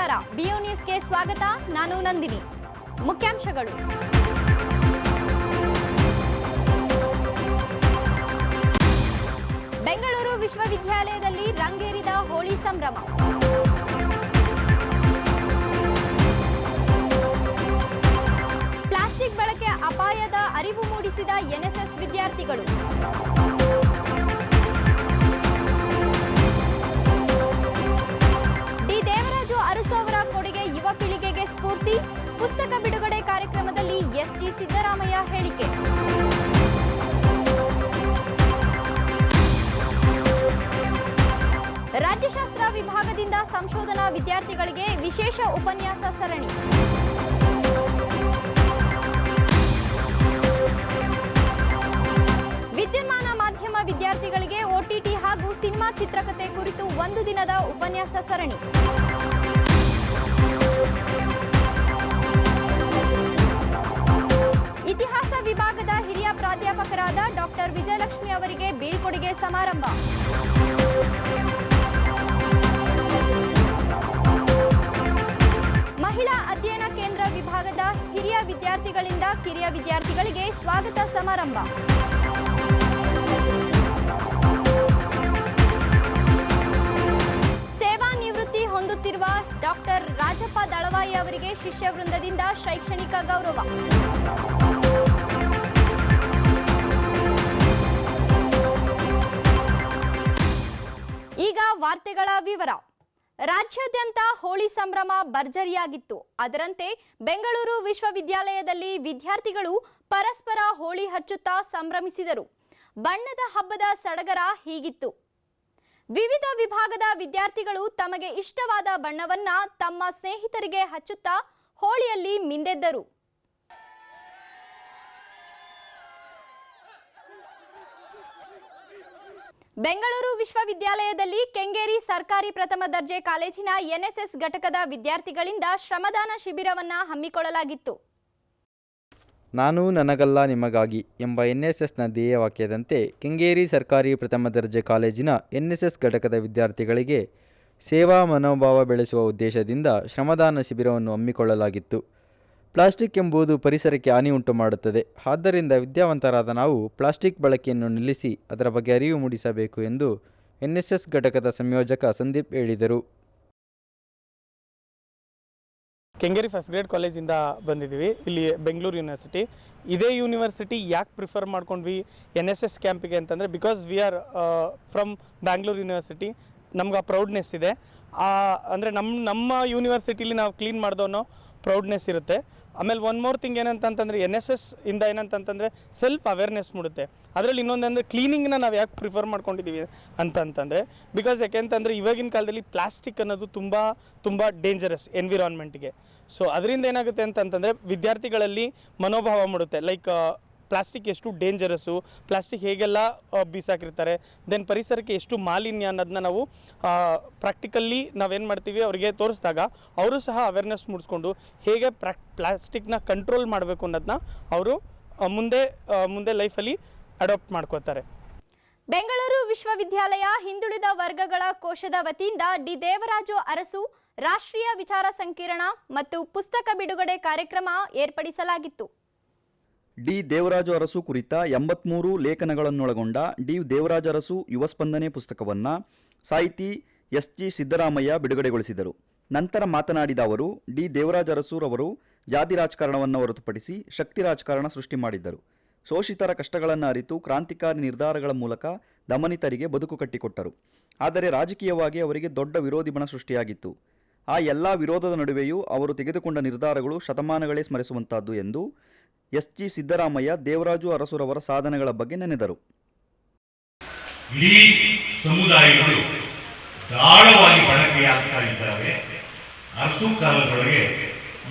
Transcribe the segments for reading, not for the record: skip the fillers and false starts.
ನಮಸ್ಕಾರ. ಬಿಯು ನ್ಯೂಸ್ಗೆ ಸ್ವಾಗತ. ನಾನು ನಂದಿನಿ. ಮುಖ್ಯಾಂಶಗಳು. ಬೆಂಗಳೂರು ವಿಶ್ವವಿದ್ಯಾಲಯದಲ್ಲಿ ರಂಗೇರಿದ ಹೋಳಿ ಸಂಭ್ರಮ. ಪ್ಲಾಸ್ಟಿಕ್ ಬಳಕೆ ಅಪಾಯದ ಅರಿವು ಮೂಡಿಸಿದ ಎನ್ಎಸ್ಎಸ್ ವಿದ್ಯಾರ್ಥಿಗಳು. ಡಿ ದೇವರಾಜು ಅರಸು ಅವರ ಕೊಡುಗೆ ಯುವ ಪೀಳಿಗೆಗೆ ಸ್ಫೂರ್ತಿ. ಪುಸ್ತಕ ಬಿಡುಗಡೆ ಕಾರ್ಯಕ್ರಮದಲ್ಲಿ ಎಸ್ಜಿ ಸಿದ್ದರಾಮಯ್ಯ ಹೇಳಿಕೆ. ರಾಜ್ಯಶಾಸ್ತ್ರ ವಿಭಾಗದಿಂದ ಸಂಶೋಧನಾ ವಿದ್ಯಾರ್ಥಿಗಳಿಗೆ ವಿಶೇಷ ಉಪನ್ಯಾಸ ಸರಣಿ. ವಿದ್ಯುನ್ಮಾನ ಮಾಧ್ಯಮ ವಿದ್ಯಾರ್ಥಿಗಳಿಗೆ ಒಟಿಟಿ ಹಾಗೂ ಸಿನಿಮಾ ಚಿತ್ರಕಥೆ ಕುರಿತು 1 ದಿನದ ಉಪನ್ಯಾಸ ಸರಣಿ. ಇತಿಹಾಸ ವಿಭಾಗದ ಹಿರಿಯ ಪ್ರಾಧ್ಯಾಪಕರಾದ ಡಾಕ್ಟರ್ ವಿಜಯಲಕ್ಷ್ಮಿ ಅವರಿಗೆ ಬೀಳ್ಕೊಡುಗೆ ಸಮಾರಂಭ. ಮಹಿಳಾ ಅಧ್ಯಯನ ಕೇಂದ್ರ ವಿಭಾಗದ ಹಿರಿಯ ವಿದ್ಯಾರ್ಥಿಗಳಿಂದ ಕಿರಿಯ ವಿದ್ಯಾರ್ಥಿಗಳಿಗೆ ಸ್ವಾಗತ ಸಮಾರಂಭ. ಸೇವಾ ನಿವೃತ್ತಿ ಹೊಂದುತ್ತಿರುವ ಡಾಕ್ಟರ್ ರಾಜಪ್ಪ ದಳವಾಯಿ ಅವರಿಗೆ ಶಿಷ್ಯ ವೃಂದದಿಂದ ಶೈಕ್ಷಣಿಕ ಗೌರವ. ಈಗ ವಾರ್ತೆಗಳ ವಿವರ. ರಾಜ್ಯಾದ್ಯಂತ ಹೋಳಿ ಸಂಭ್ರಮ ಭರ್ಜರಿಯಾಗಿತ್ತು. ಅದರಂತೆ ಬೆಂಗಳೂರು ವಿಶ್ವವಿದ್ಯಾಲಯದಲ್ಲಿ ವಿದ್ಯಾರ್ಥಿಗಳು ಪರಸ್ಪರ ಹೋಳಿ ಹಚ್ಚುತ್ತಾ ಸಂಭ್ರಮಿಸಿದರು. ಬಣ್ಣದ ಹಬ್ಬದ ಸಡಗರ ಹೀಗಿತ್ತು. ವಿವಿಧ ವಿಭಾಗದ ವಿದ್ಯಾರ್ಥಿಗಳು ತಮಗೆ ಇಷ್ಟವಾದ ಬಣ್ಣವನ್ನ ತಮ್ಮ ಸ್ನೇಹಿತರಿಗೆ ಹಚ್ಚುತ್ತಾ ಹೋಳಿಯಲ್ಲಿ ಮಿಂದೆದ್ದರು. ಬೆಂಗಳೂರು ವಿಶ್ವವಿದ್ಯಾಲಯದಲ್ಲಿ ಕೆಂಗೇರಿ ಸರ್ಕಾರಿ ಪ್ರಥಮ ದರ್ಜೆ ಕಾಲೇಜಿನ ಎನ್ಎಸ್ಎಸ್ ಘಟಕದ ವಿದ್ಯಾರ್ಥಿಗಳಿಂದ ಶ್ರಮದಾನ ಶಿಬಿರವನ್ನು ಹಮ್ಮಿಕೊಳ್ಳಲಾಗಿತ್ತು. ನಾನು ನನಗಲ್ಲ ನಿಮಗಾಗಿ ಎಂಬ ಎನ್ಎಸ್ಎಸ್ನ ಧ್ಯೇಯವಾಕ್ಯದಂತೆ ಕೆಂಗೇರಿ ಸರ್ಕಾರಿ ಪ್ರಥಮ ದರ್ಜೆ ಕಾಲೇಜಿನ ಎನ್ಎಸ್ಎಸ್ ಘಟಕದ ವಿದ್ಯಾರ್ಥಿಗಳಿಗೆ ಸೇವಾ ಮನೋಭಾವ ಬೆಳೆಸುವ ಉದ್ದೇಶದಿಂದ ಶ್ರಮದಾನ ಶಿಬಿರವನ್ನು ಹಮ್ಮಿಕೊಳ್ಳಲಾಗಿತ್ತು. ಪ್ಲಾಸ್ಟಿಕ್ ಎಂಬುದು ಪರಿಸರಕ್ಕೆ ಹಾನಿ ಉಂಟು ಮಾಡುತ್ತದೆ. ಆದ್ದರಿಂದ ವಿದ್ಯಾವಂತರಾದ ನಾವು ಪ್ಲಾಸ್ಟಿಕ್ ಬಳಕೆಯನ್ನು ನಿಲ್ಲಿಸಿ ಅದರ ಬಗ್ಗೆ ಅರಿವು ಮೂಡಿಸಬೇಕು ಎಂದು ಎನ್ಎಸ್ಎಸ್ ಘಟಕದ ಸಂಯೋಜಕ ಸಂದೀಪ್ ಹೇಳಿದರು. ಕೆಂಗೇರಿ ಫಸ್ಟ್ ಗ್ರೇಡ್ ಕಾಲೇಜಿಂದ ಬಂದಿದ್ದೀವಿ. ಇಲ್ಲಿ ಬೆಂಗಳೂರು ಯೂನಿವರ್ಸಿಟಿ. ಇದೇ ಯೂನಿವರ್ಸಿಟಿ ಯಾಕೆ ಪ್ರಿಫರ್ ಮಾಡ್ಕೊಂಡ್ವಿ NSS ಕ್ಯಾಂಪಿಗೆ ಅಂತಂದರೆ, because we are from Bangalore university. ನಮ್ಗೆ ಆ ಪ್ರೌಡ್ನೆಸ್ ಇದೆ. ಅಂದರೆ ನಮ್ಮ ಯೂನಿವರ್ಸಿಟಿಲಿ ನಾವು ಕ್ಲೀನ್ ಮಾಡ್ದೋ ಅನ್ನೋ ಪ್ರೌಡ್ನೆಸ್ ಇರುತ್ತೆ. ಆಮೇಲೆ ಒನ್ ಮೋರ್ ಥಿಂಗ್ ಏನಂತಂತಂದರೆ, NSS ಇಂದ ಏನಂತಂತಂದರೆ ಸೆಲ್ಫ್ ಅವೇರ್ನೆಸ್ ಮೂಡುತ್ತೆ. ಅದರಲ್ಲಿ ಇನ್ನೊಂದಂದರೆ ಕ್ಲೀನಿಂಗ್ನ ನಾವು ಯಾಕೆ ಪ್ರಿಫರ್ ಮಾಡ್ಕೊಂಡಿದ್ದೀವಿ ಅಂತಂತಂದರೆ, ಬಿಕಾಸ್ ಯಾಕೆಂತಂದರೆ ಇವಾಗಿನ ಕಾಲದಲ್ಲಿ ಪ್ಲಾಸ್ಟಿಕ್ ಅನ್ನೋದು ತುಂಬ ಡೇಂಜರಸ್ ಎನ್ವಿರಾನ್ಮೆಂಟ್ಗೆ. ಸೊ ಅದರಿಂದ ಏನಾಗುತ್ತೆ ಅಂತಂತಂದರೆ ವಿದ್ಯಾರ್ಥಿಗಳಲ್ಲಿ ಮನೋಭಾವ ಮೂಡುತ್ತೆ. ಲೈಕ್ ಪ್ಲಾಸ್ಟಿಕ್ ಎಷ್ಟು ಡೇಂಜರಸ್ಸು, ಪ್ಲಾಸ್ಟಿಕ್ ಹೇಗೆಲ್ಲ ಬೀಸಾಕಿರ್ತಾರೆ, ದೆನ್ ಪರಿಸರಕ್ಕೆ ಎಷ್ಟು ಮಾಲಿನ್ಯ ಅನ್ನೋದನ್ನ ನಾವು ಪ್ರಾಕ್ಟಿಕಲ್ಲಿ ನಾವೇನು ಮಾಡ್ತೀವಿ ಅವರಿಗೆ ತೋರಿಸಿದಾಗ ಅವರು ಸಹ ಅವೇರ್ನೆಸ್ ಮೂಡಿಸ್ಕೊಂಡು ಹೇಗೆ ಪ್ಲಾಸ್ಟಿಕ್ನ ಕಂಟ್ರೋಲ್ ಮಾಡಬೇಕು ಅನ್ನೋದನ್ನ ಅವರು ಮುಂದೆ ಲೈಫಲ್ಲಿ ಅಡಾಪ್ಟ್ ಮಾಡ್ಕೋತಾರೆ. ಬೆಂಗಳೂರು ವಿಶ್ವವಿದ್ಯಾಲಯ ಹಿಂದುಳಿದ ವರ್ಗಗಳ ಕೋಶದ ವತಿಯಿಂದ ಡಿ ದೇವರಾಜು ಅರಸು ರಾಷ್ಟ್ರೀಯ ವಿಚಾರ ಸಂಕಿರಣ ಮತ್ತು ಪುಸ್ತಕ ಬಿಡುಗಡೆ ಕಾರ್ಯಕ್ರಮ ಏರ್ಪಡಿಸಲಾಗಿತ್ತು. ಡಿ ದೇವರಾಜು ಅರಸು ಕುರಿತ 83 ಲೇಖನಗಳನ್ನೊಳಗೊಂಡ ಡಿ ದೇವರಾಜ ಅರಸು ಯುವ ಸ್ಪಂದನೆ ಪುಸ್ತಕವನ್ನು ಸಾಹಿತಿ ಎಸ್ಜಿ ಸಿದ್ದರಾಮಯ್ಯ ಬಿಡುಗಡೆಗೊಳಿಸಿದರು. ನಂತರ ಮಾತನಾಡಿದ ಅವರು, ಡಿ ದೇವರಾಜ ಅರಸುರವರು ಜಾತಿ ರಾಜಕಾರಣವನ್ನು ಹೊರತುಪಡಿಸಿ ಶಕ್ತಿ ರಾಜಕಾರಣ ಸೃಷ್ಟಿ ಮಾಡಿದ್ದರು. ಶೋಷಿತರ ಕಷ್ಟಗಳನ್ನು ಅರಿತು ಕ್ರಾಂತಿಕಾರಿ ನಿರ್ಧಾರಗಳ ಮೂಲಕ ದಮನಿತರಿಗೆ ಬದುಕು ಕಟ್ಟಿಕೊಟ್ಟರು. ಆದರೆ ರಾಜಕೀಯವಾಗಿ ಅವರಿಗೆ ದೊಡ್ಡ ವಿರೋಧಿ ಬಣ ಸೃಷ್ಟಿಯಾಗಿತ್ತು. ಆ ಎಲ್ಲ ವಿರೋಧದ ನಡುವೆಯೂ ಅವರು ತೆಗೆದುಕೊಂಡ ನಿರ್ಧಾರಗಳು ಶತಮಾನಗಳೇ ಸ್ಮರಿಸುವಂತಹದ್ದು ಎಂದು ಎಸ್ಜಿ ಸಿದ್ದರಾಮಯ್ಯ ದೇವರಾಜು ಅರಸುರವರ ಸಾಧನೆಗಳ ಬಗ್ಗೆ ನೆನೆದರು. ಇಡೀ ಸಮುದಾಯಗಳು ದಾಳವಾಗಿ ಬಳಕೆಯಾಗ್ತಾ ಇದ್ದಾವೆ. ಅರಸು ಕಾಲದೊಳಗೆ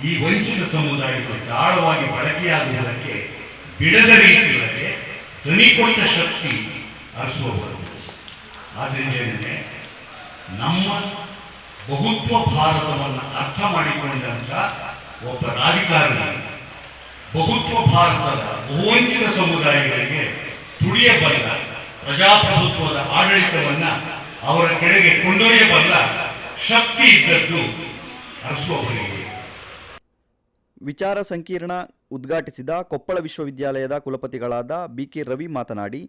ಈ ವಂಚಿತ ಸಮುದಾಯಗಳು ದಾಳವಾಗಿ ಬಳಕೆಯಾಗುವುದಕ್ಕೆ ಬಿಡದ ರೀತಿಯೊಳಗೆ ದನಿಕೊಟ್ಟ ಶಕ್ತಿ ಅರಸುವವರು. ಆದ್ರಿಂದ ನಮ್ಮ ಬಹುತ್ವ ಭಾರತವನ್ನು ಅರ್ಥ ಮಾಡಿಕೊಂಡಂತ ಒಬ್ಬ ರಾಜಕಾರಣಿ ಬಹುತ್ವ ಭಾರತದ ಬಹುವಂಚಿತ ಸಮುದಾಯಗಳಿಗೆ ತುಡಿಯಬಲ್ಲ ಪ್ರಜಾಪ್ರಭುತ್ವದ ಆಡಳಿತವನ್ನ ಅವರ ಕೆಳಗೆ ಕೊಂಡೊಯ್ಯಬಲ್ಲ ಶಕ್ತಿ ಇದ್ದದ್ದು ಅರಸು ಅವರಿಗೆ. ವಿಚಾರ ಸಂಕಿರಣ ಉದ್ಘಾಟಿಸಿದ ಕೊಪ್ಪಳ ವಿಶ್ವವಿದ್ಯಾಲಯದ ಕುಲಪತಿಗಳಾದ BK ರವಿ ಮಾತನಾಡಿ,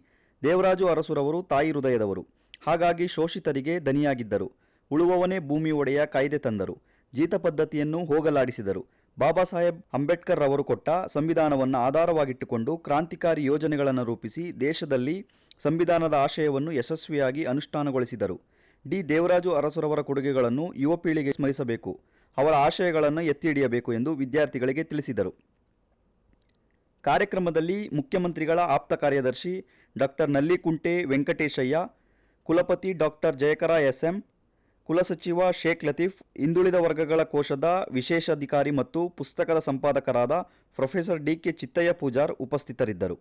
ದೇವರಾಜು ಅರಸುರವರು ತಾಯಿ ಹೃದಯದವರು, ಹಾಗಾಗಿ ಶೋಷಿತರಿಗೆ ದನಿಯಾಗಿದ್ದರು. ಉಳುವವನೇ ಭೂಮಿ ಒಡೆಯ ಕಾಯ್ದೆ ತಂದರು. ಜೀತ ಪದ್ಧತಿಯನ್ನು ಹೋಗಲಾಡಿಸಿದರು. ಬಾಬಾ ಸಾಹೇಬ್ ಅಂಬೇಡ್ಕರ್ ರವರು ಕೊಟ್ಟ ಸಂವಿಧಾನವನ್ನು ಆಧಾರವಾಗಿಟ್ಟುಕೊಂಡು ಕ್ರಾಂತಿಕಾರಿ ಯೋಜನೆಗಳನ್ನು ರೂಪಿಸಿ ದೇಶದಲ್ಲಿ ಸಂವಿಧಾನದ ಆಶಯವನ್ನು ಯಶಸ್ವಿಯಾಗಿ ಅನುಷ್ಠಾನಗೊಳಿಸಿದರು. ದೇವರಾಜು ಅರಸುರವರ ಕೊಡುಗೆಗಳನ್ನು ಯುವ ಪೀಳಿಗೆ ಸ್ಮರಿಸಬೇಕು, ಅವರ ಆಶಯಗಳನ್ನು ಎತ್ತಿ ಹಿಡಿಯಬೇಕು ಎಂದು ವಿದ್ಯಾರ್ಥಿಗಳಿಗೆ ತಿಳಿಸಿದರು. ಕಾರ್ಯಕ್ರಮದಲ್ಲಿ ಮುಖ್ಯಮಂತ್ರಿಗಳ ಆಪ್ತ ಕಾರ್ಯದರ್ಶಿ ಡಾಕ್ಟರ್ ನಲ್ಲಿಕುಂಟೆ ವೆಂಕಟೇಶಯ್ಯ, ಕುಲಪತಿ ಡಾಕ್ಟರ್ ಜಯಕರ SM, ಕುಲಸಚಿವ ಶೇಖ್ ಲತೀಫ್, ಹಿಂದುಳಿದ ವರ್ಗಗಳ ಕೋಶದ ವಿಶೇಷಾಧಿಕಾರಿ ಮತ್ತು ಪುಸ್ತಕದ ಸಂಪಾದಕರಾದ ಪ್ರೊಫೆಸರ್ DK ಚಿತ್ತಯ್ಯ ಪೂಜಾರ್ ಉಪಸ್ಥಿತರಿದ್ದರು.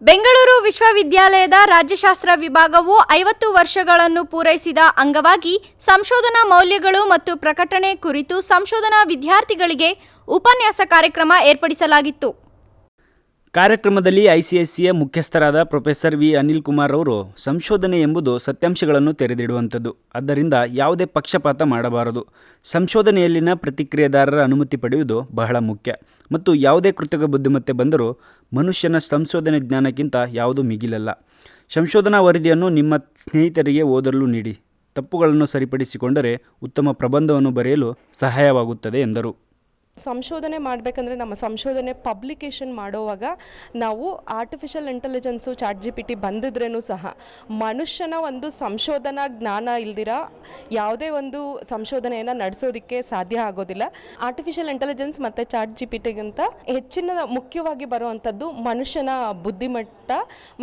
ಬೆಂಗಳೂರು ವಿಶ್ವವಿದ್ಯಾಲಯದ ರಾಜ್ಯಶಾಸ್ತ್ರ ವಿಭಾಗವು 50 ವರ್ಷಗಳನ್ನು ಪೂರೈಸಿದ ಅಂಗವಾಗಿ ಸಂಶೋಧನಾ ಮೌಲ್ಯಗಳು ಮತ್ತು ಪ್ರಕಟಣೆ ಕುರಿತು ಸಂಶೋಧನಾ ವಿದ್ಯಾರ್ಥಿಗಳಿಗೆ ಉಪನ್ಯಾಸ ಕಾರ್ಯಕ್ರಮ ಏರ್ಪಡಿಸಲಾಗಿತ್ತು. ಕಾರ್ಯಕ್ರಮದಲ್ಲಿ ICSEಯ ಮುಖ್ಯಸ್ಥರಾದ ಪ್ರೊಫೆಸರ್ ವಿ ಅನಿಲ್ ಕುಮಾರ್ ಅವರು, ಸಂಶೋಧನೆ ಎಂಬುದು ಸತ್ಯಾಂಶಗಳನ್ನು ತೆರೆದಿಡುವಂಥದ್ದು. ಆದ್ದರಿಂದ ಯಾವುದೇ ಪಕ್ಷಪಾತ ಮಾಡಬಾರದು. ಸಂಶೋಧನೆಯಲ್ಲಿನ ಪ್ರತಿಕ್ರಿಯೆದಾರರ ಅನುಮತಿ ಪಡೆಯುವುದು ಬಹಳ ಮುಖ್ಯ. ಮತ್ತು ಯಾವುದೇ ಕೃತಕ ಬುದ್ಧಿಮತ್ತೆ ಬಂದರೂ ಮನುಷ್ಯನ ಸಂಶೋಧನೆ ಜ್ಞಾನಕ್ಕಿಂತ ಯಾವುದೂ ಮಿಗಿಲಲ್ಲ. ಸಂಶೋಧನಾ ವರದಿಯನ್ನು ನಿಮ್ಮ ಸ್ನೇಹಿತರಿಗೆ ಓದಲು ನೀಡಿ. ತಪ್ಪುಗಳನ್ನು ಸರಿಪಡಿಸಿಕೊಂಡರೆ ಉತ್ತಮ ಪ್ರಬಂಧವನ್ನು ಬರೆಯಲು ಸಹಾಯವಾಗುತ್ತದೆ ಎಂದರು. ಸಂಶೋಧನೆ ಮಾಡಬೇಕಂದ್ರೆ ನಮ್ಮ ಸಂಶೋಧನೆ ಪಬ್ಲಿಕೇಶನ್ ಮಾಡುವಾಗ ನಾವು ಆರ್ಟಿಫಿಷಿಯಲ್ ಇಂಟೆಲಿಜೆನ್ಸು ChatGPT ಬಂದಿದ್ರೂ ಸಹ ಮನುಷ್ಯನ ಒಂದು ಸಂಶೋಧನಾ ಜ್ಞಾನ ಇಲ್ದಿರ ಯಾವುದೇ ಒಂದು ಸಂಶೋಧನೆಯನ್ನು ನಡೆಸೋದಕ್ಕೆ ಸಾಧ್ಯ ಆಗೋದಿಲ್ಲ. ಆರ್ಟಿಫಿಷಿಯಲ್ ಇಂಟೆಲಿಜೆನ್ಸ್ ಮತ್ತು ChatGPTಗಿಂತ ಹೆಚ್ಚಿನ ಮುಖ್ಯವಾಗಿ ಬರುವಂಥದ್ದು ಮನುಷ್ಯನ ಬುದ್ಧಿಮಟ್ಟ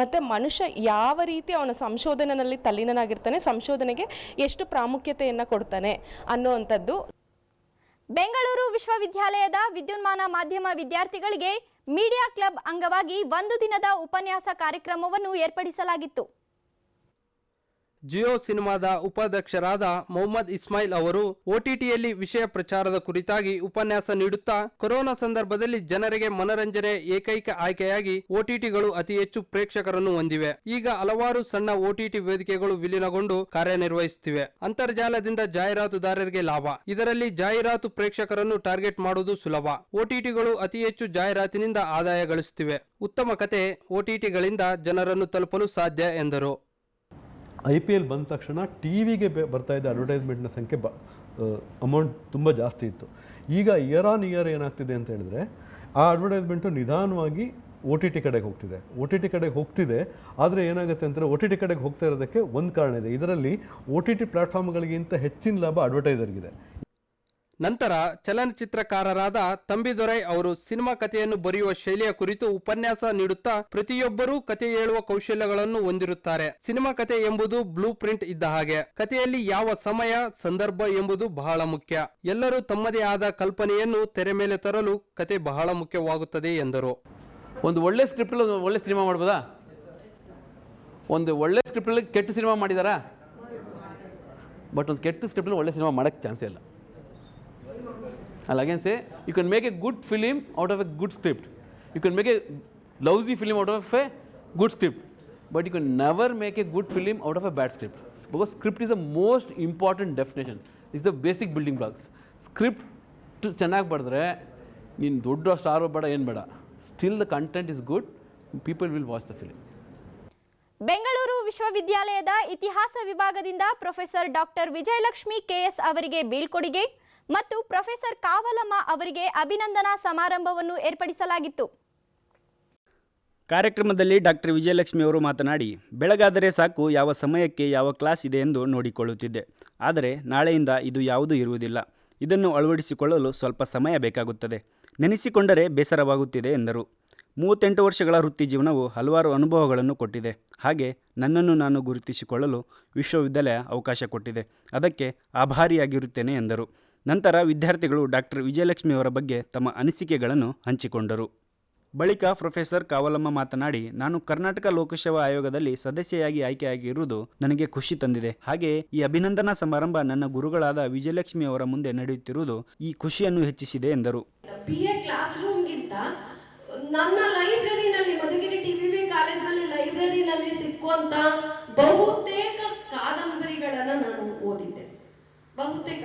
ಮತ್ತು ಮನುಷ್ಯ ಯಾವ ರೀತಿ ಅವನ ಸಂಶೋಧನೆಯಲ್ಲಿ ತಲ್ಲೀನನಾಗಿರ್ತಾನೆ, ಸಂಶೋಧನೆಗೆ ಎಷ್ಟು ಪ್ರಾಮುಖ್ಯತೆಯನ್ನು ಕೊಡ್ತಾನೆ ಅನ್ನುವಂಥದ್ದು. ಬೆಂಗಳೂರು ವಿಶ್ವವಿದ್ಯಾಲಯದ ವಿದ್ಯುನ್ಮಾನ ಮಾಧ್ಯಮ ವಿದ್ಯಾರ್ಥಿಗಳಿಗೆ ಮೀಡಿಯಾ ಕ್ಲಬ್ ಅಂಗವಾಗಿ 1 ದಿನದ ಉಪನ್ಯಾಸ ಕಾರ್ಯಕ್ರಮವನ್ನು ಏರ್ಪಡಿಸಲಾಗಿತ್ತು. ಜಿಯೋ ಸಿನಿಮಾದ ಉಪಾಧ್ಯಕ್ಷರಾದ ಮೊಹಮ್ಮದ್ ಇಸ್ಮಾಯಿಲ್ ಅವರು OTTಯಲ್ಲಿ ವಿಷಯ ಪ್ರಚಾರದ ಕುರಿತಾಗಿ ಉಪನ್ಯಾಸ ನೀಡುತ್ತಾ, ಕೊರೋನಾ ಸಂದರ್ಭದಲ್ಲಿ ಜನರಿಗೆ ಮನರಂಜನೆ ಏಕೈಕ ಆಯ್ಕೆಯಾಗಿ OTTಗಳು ಅತಿ ಹೆಚ್ಚು ಪ್ರೇಕ್ಷಕರನ್ನು ಹೊಂದಿವೆ. ಈಗ ಹಲವಾರು ಸಣ್ಣ OTT ವೇದಿಕೆಗಳು ವಿಲೀನಗೊಂಡು ಕಾರ್ಯನಿರ್ವಹಿಸುತ್ತಿವೆ. ಅಂತರ್ಜಾಲದಿಂದ ಜಾಹೀರಾತುದಾರರಿಗೆ ಲಾಭ. ಇದರಲ್ಲಿ ಜಾಹೀರಾತು ಪ್ರೇಕ್ಷಕರನ್ನು ಟಾರ್ಗೆಟ್ ಮಾಡುವುದು ಸುಲಭ. OTTಗಳು ಅತಿ ಹೆಚ್ಚು ಜಾಹೀರಾತಿನಿಂದ ಆದಾಯ ಗಳಿಸುತ್ತಿವೆ. ಉತ್ತಮ ಕತೆ OTTಗಳಿಂದ ಜನರನ್ನು ತಲುಪಲು ಸಾಧ್ಯ ಎಂದರು. IPL ಬಂದ ತಕ್ಷಣ ಟಿವಿಗೆ ಬರ್ತಾ ಇದ್ದ ಅಡ್ವರ್ಟೈಸ್ಮೆಂಟ್ನ ಸಂಖ್ಯೆ ಅಮೌಂಟ್ ತುಂಬ ಜಾಸ್ತಿ ಇತ್ತು. ಈಗ ಇಯರ್ ಆನ್ ಇಯರ್ ಏನಾಗ್ತಿದೆ ಅಂತ ಹೇಳಿದ್ರೆ ಆ ಅಡ್ವರ್ಟೈಸ್ಮೆಂಟು ನಿಧಾನವಾಗಿ OTT ಕಡೆಗೆ ಹೋಗ್ತಿದೆ. ಆದರೆ ಏನಾಗುತ್ತೆ ಅಂತಂದರೆ OTT ಕಡೆಗೆ ಹೋಗ್ತಾ ಇರೋದಕ್ಕೆ ಒಂದು ಕಾರಣ ಇದೆ. ಇದರಲ್ಲಿ OTT ಪ್ಲಾಟ್ಫಾರ್ಮ್ಗಳಿಗಿಂತ ಹೆಚ್ಚಿನ ಲಾಭ ಅಡ್ವರ್ಟೈಸರ್ಗಿದೆ. ನಂತರ ಚಲನಚಿತ್ರಕಾರರಾದ ತಂಬಿದೊರೈ ಅವರು ಸಿನಿಮಾ ಕಥೆಯನ್ನು ಬರೆಯುವ ಶೈಲಿಯ ಕುರಿತು ಉಪನ್ಯಾಸ ನೀಡುತ್ತಾ, ಪ್ರತಿಯೊಬ್ಬರೂ ಕಥೆ ಹೇಳುವ ಕೌಶಲ್ಯಗಳನ್ನು ಹೊಂದಿರುತ್ತಾರೆ. ಸಿನಿಮಾ ಕಥೆ ಎಂಬುದು ಬ್ಲೂ ಪ್ರಿಂಟ್ ಇದ್ದ ಹಾಗೆ. ಕಥೆಯಲ್ಲಿ ಯಾವ ಸಮಯ, ಸಂದರ್ಭ ಎಂಬುದು ಬಹಳ ಮುಖ್ಯ. ಎಲ್ಲರೂ ತಮ್ಮದೇ ಆದ ಕಲ್ಪನೆಯನ್ನು ತೆರೆ ಮೇಲೆ ತರಲು ಕಥೆ ಬಹಳ ಮುಖ್ಯವಾಗುತ್ತದೆ ಎಂದರು. ಒಂದು ಒಳ್ಳೆ ಸ್ಕ್ರಿಪ್ಟಲ್ಲಿ ಒಂದು ಒಳ್ಳೆ ಸಿನಿಮಾ ಮಾಡ್ಬೋದಾ? ಒಂದು ಒಳ್ಳೆ ಸ್ಕ್ರಿಪ್ಟಲ್ಲಿ ಕೆಟ್ಟ ಸಿನಿಮಾ ಮಾಡಿದಾರಾ? ಬಟ್ ಒಂದು ಕೆಟ್ಟ ಸ್ಕ್ರಿಪ್ಟಲ್ಲಿ ಒಳ್ಳೆ ಸಿನಿಮಾ ಮಾಡೋಕ್ಕೆ ಚಾನ್ಸೇ ಇಲ್ಲ. I'll again say, you can make a good film out of a good script. You can make a lousy film out of a good script. But you can never make a good film out of a bad script. Because script is the most important definition. It's the basic building blocks. Script ಚೆನ್ನಾಗಿ ಬರೆದ್ರೆ ನೀನು ದೊಡ್ಡ star ಬೇಡ ಏನು ಬೇಡ. Still the content is good. People will watch the film. Bengaluru ವಿಶ್ವವಿದ್ಯಾಲಯದ ಇತಿಹಾಸ ವಿಭಾಗದಿಂದ ಪ್ರೊಫೆಸರ್ ಡಾಕ್ಟರ್ ವಿಜಯಲಕ್ಷ್ಮಿ KS ಅವರಿಗೆ ಬೀಳ್ಕೊಡುಗೆ ಮತ್ತು ಪ್ರೊಫೆಸರ್ ಕಾವಲಮ್ಮ ಅವರಿಗೆ ಅಭಿನಂದನಾ ಸಮಾರಂಭವನ್ನು ಏರ್ಪಡಿಸಲಾಗಿತ್ತು. ಕಾರ್ಯಕ್ರಮದಲ್ಲಿ ಡಾಕ್ಟರ್ ವಿಜಯಲಕ್ಷ್ಮಿ ಅವರು ಮಾತನಾಡಿ, ಬೆಳಗಾದರೆ ಸಾಕು ಯಾವ ಸಮಯಕ್ಕೆ ಯಾವ ಕ್ಲಾಸ್ ಇದೆ ಎಂದು ನೋಡಿಕೊಳ್ಳುತ್ತಿದ್ದೆ. ಆದರೆ ನಾಳೆಯಿಂದ ಇದು ಯಾವುದೂ ಇರುವುದಿಲ್ಲ. ಇದನ್ನು ಅಳವಡಿಸಿಕೊಳ್ಳಲು ಸ್ವಲ್ಪ ಸಮಯ ಬೇಕಾಗುತ್ತದೆ. ನೆನೆಸಿಕೊಂಡರೆ ಬೇಸರವಾಗುತ್ತಿದೆ ಎಂದರು. 38 ವರ್ಷಗಳ ವೃತ್ತಿ ಜೀವನವು ಹಲವಾರು ಅನುಭವಗಳನ್ನು ಕೊಟ್ಟಿದೆ. ಹಾಗೆ ನನ್ನನ್ನು ನಾನು ಗುರುತಿಸಿಕೊಳ್ಳಲು ವಿಶ್ವವಿದ್ಯಾಲಯ ಅವಕಾಶ ಕೊಟ್ಟಿದೆ. ಅದಕ್ಕೆ ಆಭಾರಿಯಾಗಿರುತ್ತೇನೆ ಎಂದರು. ನಂತರ ವಿದ್ಯಾರ್ಥಿಗಳು ಡಾಕ್ಟರ್ ವಿಜಯಲಕ್ಷ್ಮಿ ಅವರ ಬಗ್ಗೆ ತಮ್ಮ ಅನಿಸಿಕೆಗಳನ್ನು ಹಂಚಿಕೊಂಡರು. ಬಳಿಕ ಪ್ರೊಫೆಸರ್ ಕಾವಲಮ್ಮ ಮಾತನಾಡಿ, ನಾನು ಕರ್ನಾಟಕ ಲೋಕಸೇವಾ ಆಯೋಗದಲ್ಲಿ ಸದಸ್ಯೆಯಾಗಿ ಆಯ್ಕೆಯಾಗಿರುವುದು ನನಗೆ ಖುಷಿ ತಂದಿದೆ. ಹಾಗೆಯೇ ಈ ಅಭಿನಂದನಾ ಸಮಾರಂಭ ನನ್ನ ಗುರುಗಳಾದ ವಿಜಯಲಕ್ಷ್ಮಿ ಅವರ ಮುಂದೆ ನಡೆಯುತ್ತಿರುವುದು ಈ ಖುಷಿಯನ್ನು ಹೆಚ್ಚಿಸಿದೆ ಎಂದರು. ನನ್ನ ಲೈಬ್ರರಿನಲ್ಲಿ, ಮಧುಗಿರಿ TVV ಕಾಲೇಜಿನಲ್ಲಿ ಲೈಬ್ರರಿನಲ್ಲಿ ಸಿಕ್ಕುವಂತ ಬಹುತೇಕ ಕಾದಂಬರಿಗಳನ್ನ ನಾನು ಓದಿದ್ದೆ. ಬಹುತೇಕ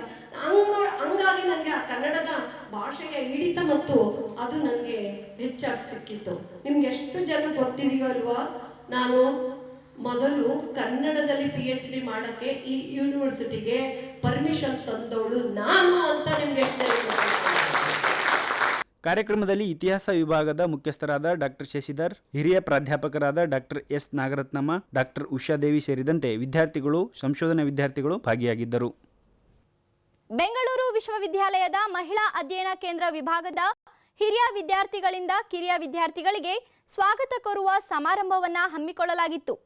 ನನಗೆ ಆ ಕನ್ನಡದ ಭಾಷೆಯ ಹಿಡಿತ ಮತ್ತು ಅದು ನನಗೆ ಹೆಚ್ಚಾಗಿ ಸಿಕ್ಕಿತ್ತು. ನಿಮ್ಗೆ ಎಷ್ಟು ಜನ ಗೊತ್ತಿದೆಯೋ ಅಲ್ವಾ, ನಾನು ಮೊದಲು ಕನ್ನಡದಲ್ಲಿ PhD ಮಾಡಕ್ಕೆ ಈ ಯೂನಿವರ್ಸಿಟಿಗೆ ಪರ್ಮಿಷನ್ ತಂದವಳು ನಾನು ಅಂತ ನಿಮ್ಗೆ ಎಷ್ಟು ಜನ ಗೊತ್ತಿದೆ? ಕಾರ್ಯಕ್ರಮದಲ್ಲಿ ಇತಿಹಾಸ ವಿಭಾಗದ ಮುಖ್ಯಸ್ಥರಾದ ಡಾಕ್ಟರ್ ಶಶಿಧರ್, ಹಿರಿಯ ಪ್ರಾಧ್ಯಾಪಕರಾದ doctor S Nagarathnamma, doctor Ushadevi ಸೇರಿದಂತೆ ವಿದ್ಯಾರ್ಥಿಗಳು, ಸಂಶೋಧನಾ ವಿದ್ಯಾರ್ಥಿಗಳು ಭಾಗಿಯಾಗಿದ್ದರು. ಬೆಂಗಳೂರು ವಿಶ್ವವಿದ್ಯಾಲಯದ ಮಹಿಳಾ ಅಧ್ಯಯನ ಕೇಂದ್ರ ವಿಭಾಗದ ಹಿರಿಯ ವಿದ್ಯಾರ್ಥಿಗಳಿಂದ ಕಿರಿಯ ವಿದ್ಯಾರ್ಥಿಗಳಿಗೆ ಸ್ವಾಗತ ಕೋರುವ ಸಮಾರಂಭವನ್ನು ಹಮ್ಮಿಕೊಳ್ಳಲಾಗಿತ್ತು.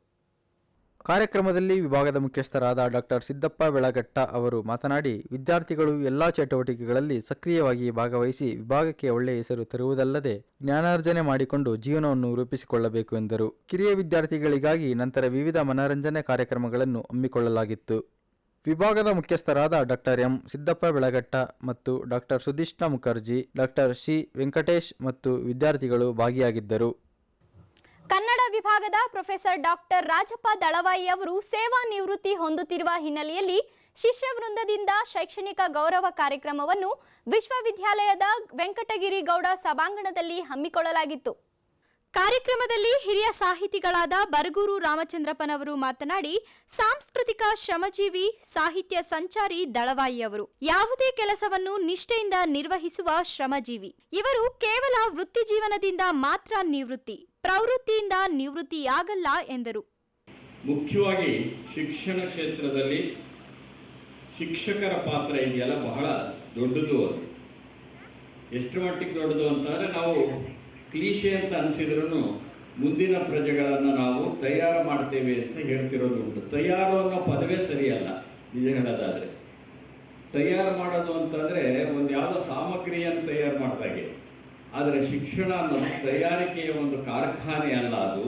ಕಾರ್ಯಕ್ರಮದಲ್ಲಿ ವಿಭಾಗದ ಮುಖ್ಯಸ್ಥರಾದ ಡಾಕ್ಟರ್ ಸಿದ್ದಪ್ಪ ಬೆಳಗಟ್ಟ ಅವರು ಮಾತನಾಡಿ, ವಿದ್ಯಾರ್ಥಿಗಳು ಎಲ್ಲ ಚಟುವಟಿಕೆಗಳಲ್ಲಿ ಸಕ್ರಿಯವಾಗಿ ಭಾಗವಹಿಸಿ ವಿಭಾಗಕ್ಕೆ ಒಳ್ಳೆಯ ಹೆಸರು ತರುವುದಲ್ಲದೆ ಜ್ಞಾನಾರ್ಜನೆ ಮಾಡಿಕೊಂಡು ಜೀವನವನ್ನು ರೂಪಿಸಿಕೊಳ್ಳಬೇಕು ಎಂದರು. ಕಿರಿಯ ವಿದ್ಯಾರ್ಥಿಗಳಿಗಾಗಿ ನಂತರ ವಿವಿಧ ಮನರಂಜನೆ ಕಾರ್ಯಕ್ರಮಗಳನ್ನು ಹಮ್ಮಿಕೊಳ್ಳಲಾಗಿತ್ತು. ವಿಭಾಗದ ಮುಖ್ಯಸ್ಥರಾದ ಡಾಕ್ಟರ್ ಎಂ ಸಿದ್ದಪ್ಪ ಬೆಳಗಟ್ಟ ಮತ್ತು doctor Sudhishna Mukherjee, doctor C Venkatesh ಮತ್ತು ವಿದ್ಯಾರ್ಥಿಗಳು ಭಾಗಿಯಾಗಿದ್ದರು. ಕನ್ನಡ ವಿಭಾಗದ ಪ್ರೊಫೆಸರ್ ಡಾಕ್ಟರ್ ರಾಜಪ್ಪ ದಳವಾಯಿ ಅವರು ಸೇವಾ ನಿವೃತ್ತಿ ಹೊಂದುತ್ತಿರುವ ಹಿನ್ನೆಲೆಯಲ್ಲಿ ಶಿಷ್ಯ ವೃಂದದಿಂದ ಶೈಕ್ಷಣಿಕ ಗೌರವ ಕಾರ್ಯಕ್ರಮವನ್ನು ವಿಶ್ವವಿದ್ಯಾಲಯದ ವೆಂಕಟಗಿರಿ ಗೌಡ ಸಭಾಂಗಣದಲ್ಲಿ ಹಮ್ಮಿಕೊಳ್ಳಲಾಗಿತ್ತು. ಕಾರ್ಯಕ್ರಮದಲ್ಲಿ ಹಿರಿಯ ಸಾಹಿತಿಗಳಾದ ಬರಗೂರು ರಾಮಚಂದ್ರಪ್ಪನವರು ಮಾತನಾಡಿ, ಸಾಂಸ್ಕೃತಿಕ ಶ್ರಮಜೀವಿ ಸಾಹಿತ್ಯ ಸಂಚಾರಿ ದಳವಾಯಿ ಅವರು ಯಾವುದೇ ಕೆಲಸವನ್ನು ನಿಷ್ಠೆಯಿಂದ ನಿರ್ವಹಿಸುವ ಶ್ರಮಜೀವಿ. ಇವರು ಕೇವಲ ವೃತ್ತಿ ಜೀವನದಿಂದ ಮಾತ್ರ ನಿವೃತ್ತಿ, ಪ್ರವೃತ್ತಿಯಿಂದ ನಿವೃತ್ತಿಯಾಗಲ್ಲ ಎಂದರು. ಮುಖ್ಯವಾಗಿ ಶಿಕ್ಷಣ ಕ್ಷೇತ್ರದಲ್ಲಿ ಶಿಕ್ಷಕರ ಪಾತ್ರ ಇದೆಯಲ್ಲ ಬಹಳ ದೊಡ್ಡದು. ಅದು ಎಷ್ಟು ಮಟ್ಟಿಗೆ ದೊಡ್ಡದು ಅಂತಂದರೆ, ನಾವು ಕ್ಲೀಶೆ ಅಂತ ಅನಿಸಿದ್ರೂ ಮುಂದಿನ ಪ್ರಜೆಗಳನ್ನು ನಾವು ತಯಾರು ಮಾಡ್ತೇವೆ ಅಂತ ಹೇಳ್ತಿರೋದು ಉಂಟು. ತಯಾರು ಅನ್ನೋ ಪದವೇ ಸರಿಯಲ್ಲ ನಿಜ ಹೇಳೋದಾದರೆ. ತಯಾರು ಮಾಡೋದು ಅಂತಂದರೆ ಒಂದು ಯಾವುದೋ ಸಾಮಗ್ರಿಯನ್ನು ತಯಾರು ಮಾಡ್ದಾಗೆ. ಆದರೆ ಶಿಕ್ಷಣ ಅನ್ನೋದು ತಯಾರಿಕೆಯ ಒಂದು ಕಾರ್ಖಾನೆ ಅಲ್ಲ, ಅದು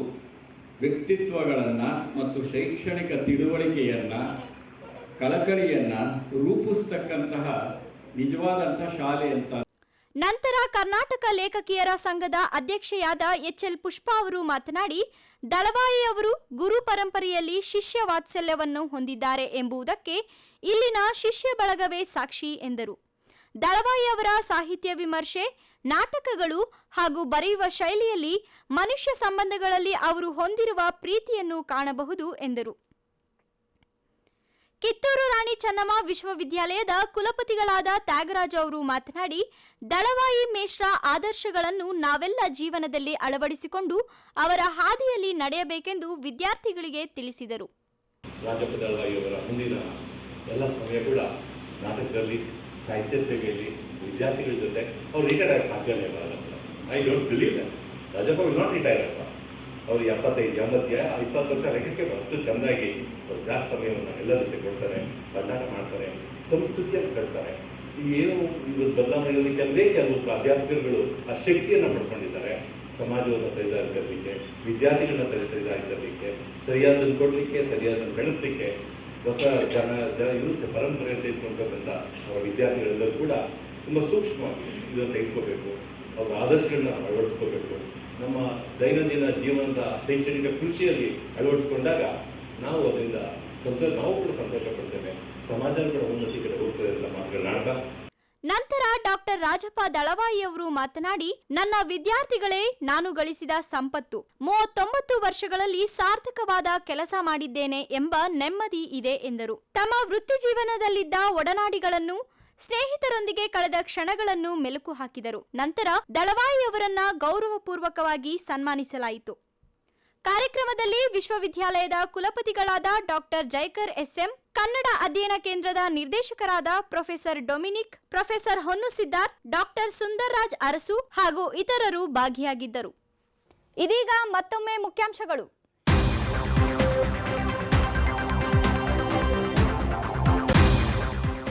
ವ್ಯಕ್ತಿತ್ವಗಳನ್ನು ಮತ್ತು ಶೈಕ್ಷಣಿಕ ತಿಳುವಳಿಕೆಯನ್ನು, ಕಳಕಳಿಯನ್ನು ರೂಪಿಸ್ತಕ್ಕಂತಹ ನಿಜವಾದಂಥ ಶಾಲೆ ಅಂತ. ನಂತರ ಕರ್ನಾಟಕ ಲೇಖಕಿಯರ ಸಂಘದ ಅಧ್ಯಕ್ಷೆಯಾದ HL ಪುಷ್ಪಾ ಅವರು ಮಾತನಾಡಿ, ದಳವಾಯಿ ಅವರು ಗುರು ಪರಂಪರೆಯಲ್ಲಿ ಶಿಷ್ಯ ವಾತ್ಸಲ್ಯವನ್ನು ಹೊಂದಿದ್ದಾರೆ ಎಂಬುದಕ್ಕೆ ಇಲ್ಲಿನ ಶಿಷ್ಯ ಬಳಗವೇ ಸಾಕ್ಷಿ ಎಂದರು. ದಳವಾಯಿ ಅವರ ಸಾಹಿತ್ಯ ವಿಮರ್ಶೆ, ನಾಟಕಗಳು ಹಾಗೂ ಬರೆಯುವ ಶೈಲಿಯಲ್ಲಿ ಮನುಷ್ಯ ಸಂಬಂಧಗಳಲ್ಲಿ ಅವರು ಹೊಂದಿರುವ ಪ್ರೀತಿಯನ್ನು ಕಾಣಬಹುದು ಎಂದರು. ಕಿತ್ತೂರು ರಾಣಿ ಚೆನ್ನಮ್ಮ ವಿಶ್ವವಿದ್ಯಾಲಯದ ಕುಲಪತಿಗಳಾದ ತ್ಯಾಗರಾಜ ಅವರು ಮಾತನಾಡಿ, ದಳವಾಯಿ ಮೇಷ್ರ ಆದರ್ಶಗಳನ್ನು ನಾವೆಲ್ಲ ಜೀವನದಲ್ಲಿ ಅಳವಡಿಸಿಕೊಂಡು ಅವರ ಹಾದಿಯಲ್ಲಿ ನಡೆಯಬೇಕೆಂದು ವಿದ್ಯಾರ್ಥಿಗಳಿಗೆ ತಿಳಿಸಿದರು. ರಾಜಪ್ಪ ದಳವಾಯಿಯವರ ಮುಂದಿನ ಎಲ್ಲ ಸಮಯ ಕೂಡ ನಾಟಕದಲ್ಲಿ, ಸಾಹಿತ್ಯ ಸೇವೆಯಲ್ಲಿ ವಿದ್ಯಾರ್ಥಿಗಳ ಜೊತೆ ಅವ್ರು ರಿಟೈರ್ ಆಗಿ ಸಾಧ್ಯನೇ ಬರಲ್ಲ. I don't believe that. Rajappa will not retire ಅಪ್ಪ. ಅವರು 75-20 ವರ್ಷ ಲೆಕ್ಕಕ್ಕೆ ಅಷ್ಟು ಚೆಂದಾಗಿ ಅವ್ರು ಜಾಸ್ತಿ ಸಮಯವನ್ನು ಎಲ್ಲ ಜೊತೆ ಕೊಡ್ತಾರೆ, ಬಂಡಾಟ ಮಾಡ್ತಾರೆ, ಸಂಸ್ಕೃತಿಯನ್ನು ಕಟ್ತಾರೆ. ಈ ಏನು ಇವತ್ತು ಬದಲಾವಣೆಗಳಲ್ಲಿ ಕೆಲವು ಪ್ರಾಧ್ಯಾಪಕರುಗಳು ಆ ಶಕ್ತಿಯನ್ನು ಪಡ್ಕೊಂಡಿದ್ದಾರೆ. ಸಮಾಜವನ್ನು ಸರಿದಾರಿ ತರಲಿಕ್ಕೆ, ವಿದ್ಯಾರ್ಥಿಗಳನ್ನ ಸರಿದಾರಿ ತರಲಿಕ್ಕೆ, ಸರಿಯಾದನ್ನು ಕೊಡಲಿಕ್ಕೆ, ಸರಿಯಾದನ್ನು ಬೆಳೆಸಲಿಕ್ಕೆ, ಹೊಸ ಜನ ಇರುತ್ತೆ ಪರಂಪರೆ ತೆಗೆದುಕೊಳ್ತಕ್ಕಂಥ ಅವರ ವಿದ್ಯಾರ್ಥಿಗಳೆಲ್ಲರೂ ಕೂಡ ತುಂಬ ಸೂಕ್ಷ್ಮವಾಗಿ ಇದನ್ನು ತೆಗೆದುಕೋಬೇಕು. ಅವರ ಆದರ್ಶಗಳನ್ನ ಅಳವಡಿಸ್ಕೋಬೇಕು. ನಮ್ಮ ದೈನಂದಿನ ಜೀವನದ ಶೈಕ್ಷಣಿಕ ಕೃಷಿಯಲ್ಲಿ ಅಳವಡಿಸ್ಕೊಂಡಾಗ ನಾವು ಅದರಿಂದ ನಾವು ಕೂಡ ಸಂತೋಷ ಪಡ್ತೇವೆ, ಸಮಾಜ ಕೂಡ ಉನ್ನತಿ ಕಡೆ ಹೋಗ್ತದೆ ಅಂತ ಮಾತುಗಳನ್ನಾಡ್ತಾ. ನಂತರ ಡಾಕ್ಟರ್ ರಾಜಪ್ಪ ದಳವಾಯಿ ಅವರು ಮಾತನಾಡಿ, ನನ್ನ ವಿದ್ಯಾರ್ಥಿಗಳೇ ನಾನು ಗಳಿಸಿದ ಸಂಪತ್ತು. 39 ವರ್ಷಗಳಲ್ಲಿ ಸಾರ್ಥಕವಾದ ಕೆಲಸ ಮಾಡಿದ್ದೇನೆ ಎಂಬ ನೆಮ್ಮದಿ ಇದೆ ಎಂದರು. ತಮ್ಮ ವೃತ್ತಿ ಜೀವನದಲ್ಲಿದ್ದ ಒಡನಾಡಿಗಳನ್ನು, ಸ್ನೇಹಿತರೊಂದಿಗೆ ಕಳೆದ ಕ್ಷಣಗಳನ್ನು ಮೆಲುಕು ಹಾಕಿದರು. ನಂತರ ದಳವಾಯಿ ಅವರನ್ನ ಗೌರವಪೂರ್ವಕವಾಗಿ ಸನ್ಮಾನಿಸಲಾಯಿತು. ಕಾರ್ಯಕ್ರಮದಲ್ಲಿ ವಿಶ್ವವಿದ್ಯಾಲಯದ ಕುಲಪತಿಗಳಾದ ಡಾಕ್ಟರ್ ಜೈಕರ್ SM, ಕನ್ನಡ ಅಧ್ಯಯನ ಕೇಂದ್ರದ ನಿರ್ದೇಶಕರಾದ ಪ್ರೊಫೆಸರ್ ಡೊಮಿನಿಕ್, ಪ್ರೊಫೆಸರ್ ಹೊನ್ನು ಸಿದ್ಧಾರ್ಥ್, ಡಾಕ್ಟರ್ ಸುಂದರ್ರಾಜ್ ಅರಸು ಹಾಗೂ ಇತರರು ಭಾಗಿಯಾಗಿದ್ದರು. ಇದೀಗ ಮತ್ತೊಮ್ಮೆ ಮುಖ್ಯಾಂಶಗಳು.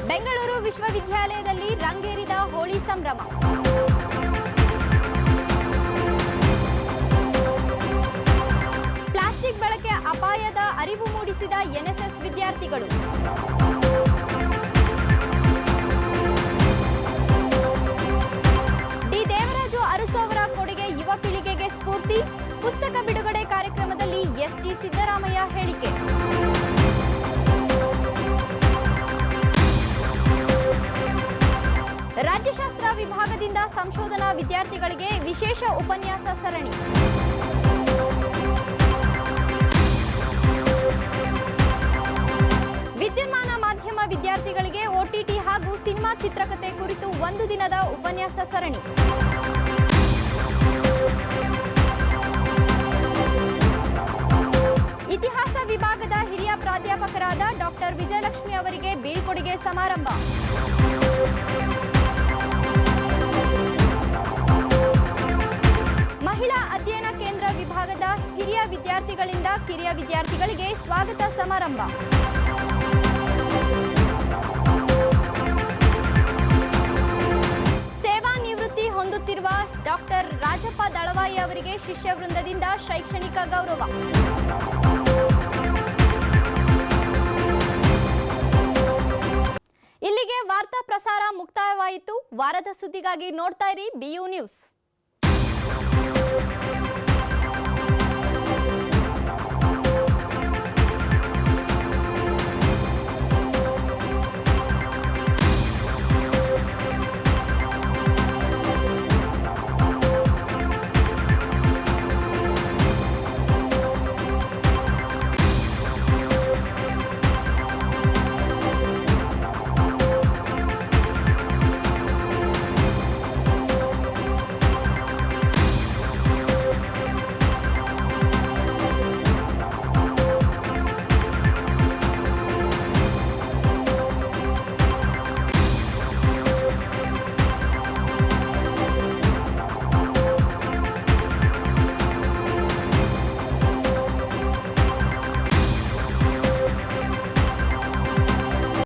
ಬೆಂಗಳೂರು ವಿಶ್ವವಿದ್ಯಾಲಯದಲ್ಲಿ ರಂಗೇರಿದ ಹೋಳಿ ಸಂಭ್ರಮ. ಪ್ಲಾಸ್ಟಿಕ್ ಬಳಕೆ ಅಪಾಯದ ಅರಿವು ಮೂಡಿಸಿದ NSS ವಿದ್ಯಾರ್ಥಿಗಳು. ಡಿ ದೇವರಾಜು ಅರಸು ಅವರ ಕೊಡುಗೆ ಯುವ ಪೀಳಿಗೆಗೆ ಸ್ಫೂರ್ತಿ. ಪುಸ್ತಕ ಬಿಡುಗಡೆ ಕಾರ್ಯಕ್ರಮದಲ್ಲಿ SG ಸಿದ್ದರಾಮಯ್ಯ ಹೇಳಿಕೆ. ರಾಜ್ಯಶಾಸ್ತ್ರ ವಿಭಾಗದಿಂದ ಸಂಶೋಧನಾ ವಿದ್ಯಾರ್ಥಿಗಳಿಗೆ ವಿಶೇಷ ಉಪನ್ಯಾಸ ಸರಣಿ. ವಿದ್ಯುನ್ಮಾನ ಮಾಧ್ಯಮ ವಿದ್ಯಾರ್ಥಿಗಳಿಗೆ OTT ಹಾಗೂ ಸಿನಿಮಾ ಚಿತ್ರಕಥೆ ಕುರಿತು 1 ದಿನದ ಉಪನ್ಯಾಸ ಸರಣಿ. ಇತಿಹಾಸ ವಿಭಾಗದ ಹಿರಿಯ ಪ್ರಾಧ್ಯಾಪಕರಾದ ಡಾಕ್ಟರ್ ವಿಜಯಲಕ್ಷ್ಮಿ ಅವರಿಗೆ ಬೀಳ್ಕೊಡುಗೆ ಸಮಾರಂಭ. ಮಹಿಳಾ ಅಧ್ಯಯನ ಕೇಂದ್ರ ವಿಭಾಗದ ಹಿರಿಯ ವಿದ್ಯಾರ್ಥಿಗಳಿಂದ ಕಿರಿಯ ವಿದ್ಯಾರ್ಥಿಗಳಿಗೆ ಸ್ವಾಗತ ಸಮಾರಂಭ. ಸೇವಾ ನಿವೃತ್ತಿ ಹೊಂದುತ್ತಿರುವ ಡಾಕ್ಟರ್ ರಾಜಪ್ಪ ದಳವಾಯಿ ಅವರಿಗೆ ಶಿಷ್ಯ ವೃಂದದಿಂದ ಶೈಕ್ಷಣಿಕ ಗೌರವ. ಇಲ್ಲಿಗೆ ವಾರ್ತಾ ಪ್ರಸಾರ ಮುಕ್ತಾಯವಾಯಿತು. ವಾರದ ಸುದ್ದಿಗಾಗಿ ನೋಡ್ತಾ ಇರಿ BU ನ್ಯೂಸ್.